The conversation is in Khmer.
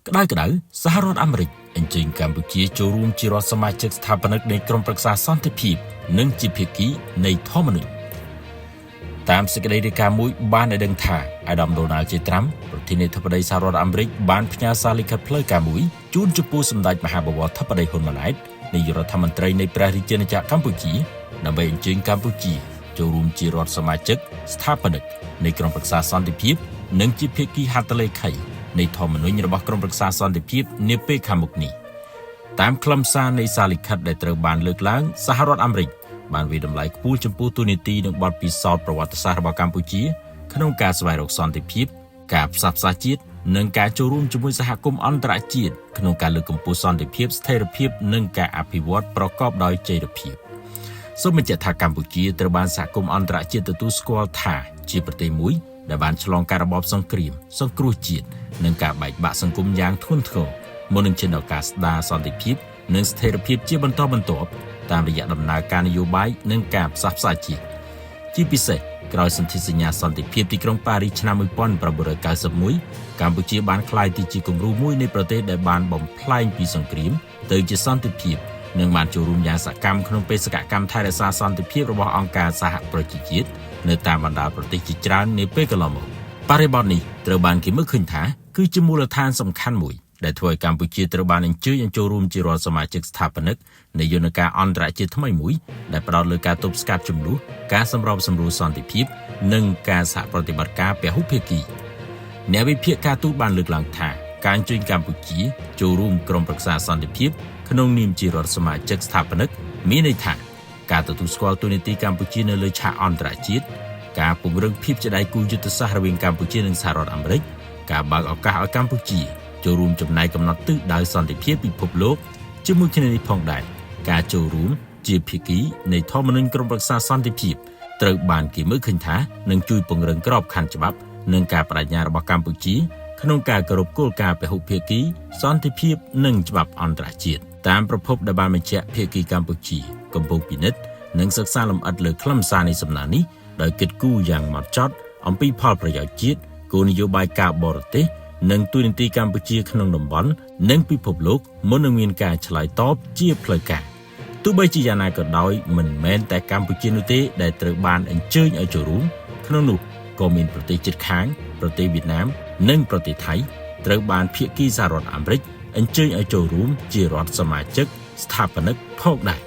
ក្តៅសហរដ្ឋអាមេរិកអញ្ជើញកម្ពុជាចូលរួមជារដ្ឋសមាជិកស្ថាបនិកនៃក្រុមប្រឹក្សាសន្តិភាពនិងជាភាគីនៃធម្មនុញ្ញតាមសេចក្តីរាយការណ៍មួយបានឲ្យដឹងថាអាដាមដូណាល់ ជាត្រាំប្រធានាធិបតីសហរដ្ឋអាមេរិកបានផ្ញើសារលិខិតផ្លូវការមួយជូនចំពោះសម្ដេចមហាបវរធិបតីហ៊ុនម៉ាណែតនាយករដ្ឋមន្ត្រីនៃព្រះរាជាណាចក្រកម្ពុជាដើម្បីអញ្ជើញកម្ពុជាចូលរួមជារដ្ឋសមាជិកស្ថាបនិកនៃក្រុមប្រឹក្សាសន្តិភាពនិងជាភាគីហត្ថលេខីនៃធម្មនុញ្ញរបស់ក្រុមប្រឹក្សាសន្តិភាពនាពេលខាងមុខនេះតាមខ្លឹមសារនៃសារលិខិតដែលត្រូវបានលើកឡើងសហរដ្ឋអាមេរិកបានវិតម្លៃខ្ពស់ចំពោះទូនីតិនិងបទពិសោធន៍ប្រវត្តិសាស្ត្ររបស់កម្ពុជាក្នុងការស្វែងរកសន្តិភាពការផ្សះផ្សាជាតិនិងការចូលរួមជាមួយសហគមន៍អន្តរជាតិក្នុងការលើកកម្ពស់សន្តិភាពស្ថិរភាពនិងការអភិវឌ្ឍប្រកបដោយចីរភាពសូមបញ្ជាក់ថាកម្ពុជាត្រូវបានសហគមន៍អន្តរជាតិទទួលស្គាល់ថាជាប្រទេសមួយដែលបានឆ្លងការបបសង្គ្រាមសង្គ្រោះជាតិនិងការបែកបាក់សង្គមយ៉ាងធ្ងន់ធ្ងរមុននឹងឈានដល់ការស្ដារសន្តិភាពនិងស្ថិរភាពជាបន្តបន្ទាប់តាមរយៈដំណើរការនយោបាយនិងការផ្សះផ្សាជាតិជាពិសេសក្រោយសន្ធិសញ្ញាសន្តិភាពទីក្រុងប៉ារីសឆ្នាំ1991កម្ពុជាបានក្លាយទៅជាគំរូមួយនៃប្រទេសដែលបានបំផ្លែងពីសង្គ្រាមទៅជាសន្តិភាពនិងបានចូលរួមយ៉ាងសកម្មក្នុងបេសកកម្មថែរក្សាសន្តិភាពរបស់អង្គការសហប្រជាជាតិនៅតាមបណ្ដាប្រទេសជាច្រើននាពេលកន្លងមកបរិបទនេះត្រូវបានគេមើលឃើញថាគឺជាមូលដ្ឋានសំខាន់មួយដែលធ្វើឲ្យកម្ពុជាត្រូវបានអញ្ជើញចូលរួមជារដ្ឋសមាជិកស្ថាបនិកនៃយន្តការអន្តរជាតិថ្មីមួយដែលផ្ដោតលើការទប់ស្កាត់ជម្លោះការសម្របសម្រួលសន្តិភាពនិងការសហប្រតិបត្តិការពហុភាគីអ្នកវិភាគការទូតបានលើកឡើងថាការអញ្ជើញកម្ពុជាចូលរួមក្រុមប្រឹក្សាសន្តិភាពក្នុងនាមជារដ្ឋសមាជិកស្ថាបនិកមានន័យថាការទទួលស្គាល់ទូនីតិកម្ពុជានៅលើឆាកអន្តរជាតិការពង្រឹងភាពជាដៃគូយុទ្ធសាស្ត្ររវាងកម្ពុជានិងសហរដ្ឋអាមេរិកការបើកឱកាសឲ្យកម្ពុជាចូលរួមចំណែកកំណត់ទិសដៅសន្តិភាពពិភពលោកជាមួយគ្នានេះផងដែរការចូលរួមជាភាគីនៃធម្មនុញ្ញក្រុមប្រឹក្សាសន្តិភាពត្រូវបានគេមើលឃើញថានឹងជួយពង្រឹងក្របខ័ណ្ឌច្បាប់និងការបដិញ្ញារបស់កម្ពុជាក្នុងការគោរពគោលការណ៍ពហុភាគីសន្តិភាពនិងច្បាប់អន្តរជាតិតាមប្រភពដែលបានបញ្ជាក់ភាគីកម្ពុជាកំពុងពិនិត្យនិងសិក្សាលម្អិតលើខ្លឹមសារនៃសំណើនេះដោយគិតគូរយ៉ាងហ្មត់ចត់អំពីផលប្រយោជន៍ជាតិគោលនយោបាយការបរទេសនិងទូនីតិកម្ពុជាក្នុងតំបន់និងពិភពលោកមុននឹងមានការឆ្លើយតបជាផ្លូវការទោះបីជាយ៉ាងណាក៏ដោយមិនមែនតែកម្ពុជានោះទេដែលត្រូវបានអញ្ជើញឲ្យចូលរួមក្នុងនោះក៏មានប្រទេសជិតខាងប្រទេសវៀតណាមនិងប្រទេសថៃត្រូវបានភាគីសហរដ្ឋអាមេរិកអញ្ជើញឲ្យចូលរួមជារដ្ឋសមាជិកស្ថាបនិកផងដែរ